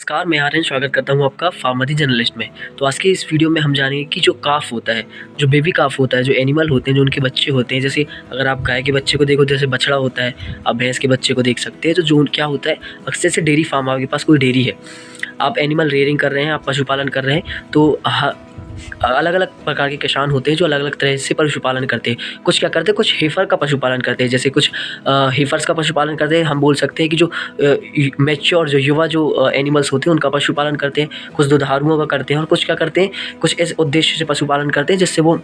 नमस्कार, मैं आर्यन स्वागत करता हूँ आपका फार्मेसी जर्नलिस्ट में। तो आज के इस वीडियो में हम जानेंगे कि जो काफ होता है, जो बेबी काफ होता है, जो एनिमल होते हैं, जो उनके बच्चे होते हैं, जैसे अगर आप गाय के बच्चे को देखो जैसे बछड़ा होता है, आप भैंस के बच्चे को देख सकते हैं। तो जो क्या होता है, अक्सर से डेयरी फार्म, आपके पास कोई डेयरी है, आप एनिमल रेयरिंग कर रहे हैं, आप पशुपालन कर रहे हैं, तो अलग अलग प्रकार के किसान होते हैं जो अलग अलग तरह से पशुपालन करते हैं। कुछ क्या करते हैं, कुछ हेफर का पशुपालन करते हैं, जैसे कुछ हेफर्स का पशुपालन करते हैं। हम बोल सकते हैं कि जो मैच्योर जो युवा जो एनिमल्स होते हैं उनका पशुपालन करते हैं, कुछ दुधारुओं का करते हैं, और कुछ क्या करते हैं, कुछ इस उद्देश्य से पशुपालन करते हैं जिससे वो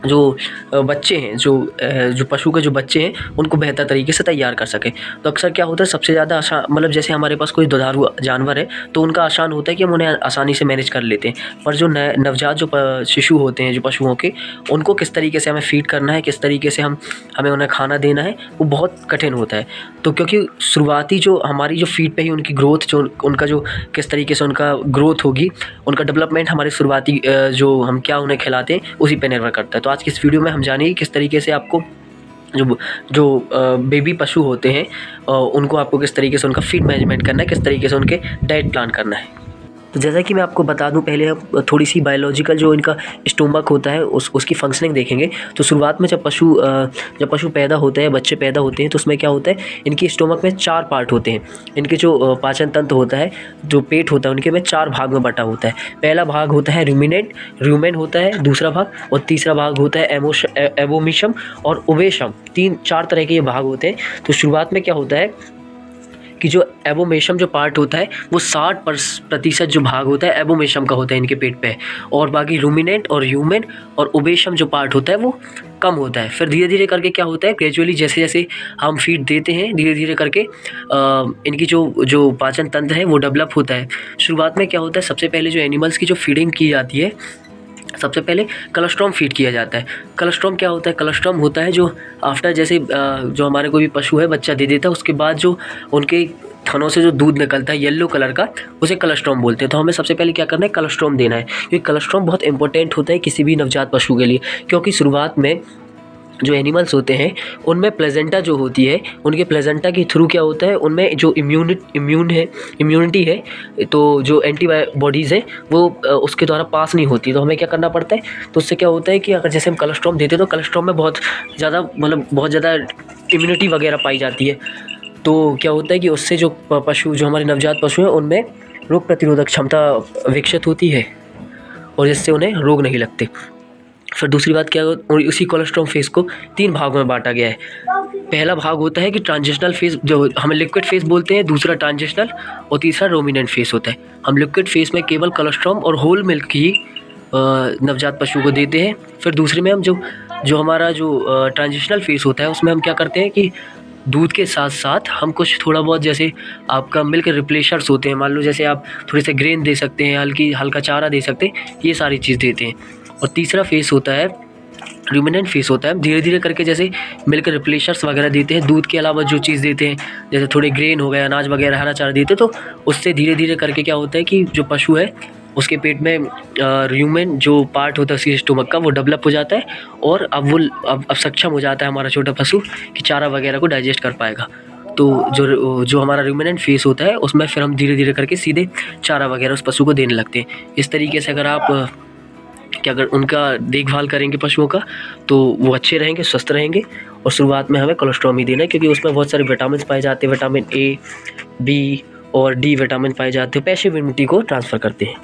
जो बच्चे हैं, जो पशु के जो बच्चे हैं उनको बेहतर तरीके से तैयार कर सकें। तो अक्सर क्या होता है, सबसे ज़्यादा आसान, मतलब जैसे हमारे पास कोई दुधारू जानवर है तो उनका आसान होता है कि हम उन्हें आसानी से मैनेज कर लेते हैं। पर जो नवजात जो शिशु होते हैं, जो पशुओं के, उनको किस तरीके से हमें फीड करना है, किस तरीके से हमें उन्हें खाना देना है, वो बहुत कठिन होता है। तो क्योंकि शुरुआती जो हमारी जो फीड पे ही उनकी ग्रोथ, जो उनका जो किस तरीके से उनका ग्रोथ होगी, उनका डेवलपमेंट हमारे शुरुआती जो हम क्या उन्हें खिलाते हैं उसी पे निर्भर करता है। तो आज की इस वीडियो में हम जानेंगे किस तरीके से आपको जो बेबी पशु होते हैं उनको आपको किस तरीके से उनका फीड मैनेजमेंट करना है, किस तरीके से उनके डाइट प्लान करना है। तो जैसा कि मैं आपको बता दूं, पहले हम थोड़ी सी बायोलॉजिकल जो इनका स्टोमक होता है उसकी फंक्शनिंग देखेंगे। तो शुरुआत में जब पशु पैदा होते हैं, बच्चे पैदा होते हैं, तो उसमें क्या होता है, इनकी स्टोमक में 4 पार्ट होते हैं। इनके जो पाचन तंत्र होता है, जो पेट होता है, उनके में 4 भाग में बटा होता है। पहला भाग होता है रूमेन होता है दूसरा भाग, और तीसरा भाग होता है एबोमिशम और ओवेशम। 3-4 तरह के ये भाग होते हैं। तो शुरुआत में क्या होता है कि जो एबोमेशम जो पार्ट होता है वो 60% जो भाग होता है एबोमेशम का होता है इनके पेट पे, और बाकी रूमिनेंट और ह्यूमन और ओबेशम जो पार्ट होता है वो कम होता है। फिर धीरे धीरे करके क्या होता है, ग्रेजुअली जैसे जैसे हम फीड देते हैं, धीरे धीरे करके इनकी जो पाचन तंत्र है वो डेवलप होता है। शुरुआत में क्या होता है, सबसे पहले जो एनिमल्स की जो फीडिंग की जाती है, सबसे पहले कोलोस्ट्रम फीड किया जाता है। कोलोस्ट्रम क्या होता है, कोलोस्ट्रम होता है जो आफ्टर जैसे जो हमारे कोई भी पशु है बच्चा दे देता है, उसके बाद जो उनके थनों से जो दूध निकलता है येलो कलर का, उसे कोलोस्ट्रम बोलते हैं। तो हमें सबसे पहले क्या करना है, कोलोस्ट्रम देना है, क्योंकि कोलोस्ट्रम बहुत इंपॉर्टेंट होता है किसी भी नवजात पशु के लिए। क्योंकि शुरुआत में जो एनिमल्स होते हैं उनमें प्लेजेंटा जो होती है, उनके प्लेजेंटा के थ्रू क्या होता है, उनमें जो इम्यूनिटी है, तो जो एंटीबॉडीज़ है वो उसके द्वारा पास नहीं होती। तो हमें क्या करना पड़ता है, तो उससे क्या होता है कि अगर जैसे हम कोलोस्ट्रम देते हैं तो कोलोस्ट्रम में बहुत ज़्यादा इम्यूनिटी वगैरह पाई जाती है। तो क्या होता है कि उससे जो पशु, जो हमारे नवजात पशु हैं, उनमें रोग प्रतिरोधक क्षमता विकसित होती है और जिससे उन्हें रोग नहीं लगते। फिर दूसरी बात क्या, और उसी कोलोस्ट्रम फेज को 3 भागों में बांटा गया है। पहला भाग होता है कि ट्रांजिशनल फेज, जो हम लिक्विड फेज बोलते हैं, दूसरा ट्रांजिशनल, और तीसरा रोमिनेंट फेज होता है। हम लिक्विड फेज में केवल कोलोस्ट्रम और होल मिल्क ही नवजात पशु को देते हैं। फिर दूसरे में हम जो हमारा जो ट्रांजिशनल फेज होता है उसमें हम क्या करते हैं कि दूध के साथ साथ हम कुछ थोड़ा बहुत, जैसे आपका मिल्क रिप्लेशर्स होते हैं, मान लो जैसे आप थोड़े से ग्रेन दे सकते हैं, हल्का चारा दे सकते हैं, ये सारी चीज़ देते हैं। और तीसरा फेस होता है रूमिनेंट फेस होता है, धीरे धीरे करके जैसे मिल्क रिप्लेशर्स वगैरह देते हैं, दूध के अलावा जो चीज़ देते हैं, जैसे थोड़े ग्रेन हो गए, अनाज वगैरह, हरा चारा देते हैं। तो उससे धीरे धीरे करके क्या होता है कि जो पशु है उसके पेट में ह्यूमन जो पार्ट होता है उसकी स्टोमक का, वो डेवलप हो जाता है, और अब सक्षम हो जाता है हमारा छोटा पशु कि चारा वगैरह को डाइजेस्ट कर पाएगा। तो जो हमारा रूमिनेंट फेस होता है उसमें फिर हम धीरे धीरे करके सीधे चारा वगैरह उस पशु को देने लगते हैं। इस तरीके से अगर आप अगर उनका देखभाल करेंगे पशुओं का, तो वो अच्छे रहेंगे, स्वस्थ रहेंगे। और शुरुआत में हमें कोलोस्ट्रम ही देना है, क्योंकि उसमें बहुत सारे विटामिन पाए जाते हैं, विटामिन A, B और D विटामिन पाए जाते हैं, पैसिव इम्यूनिटी को ट्रांसफ़र करते हैं।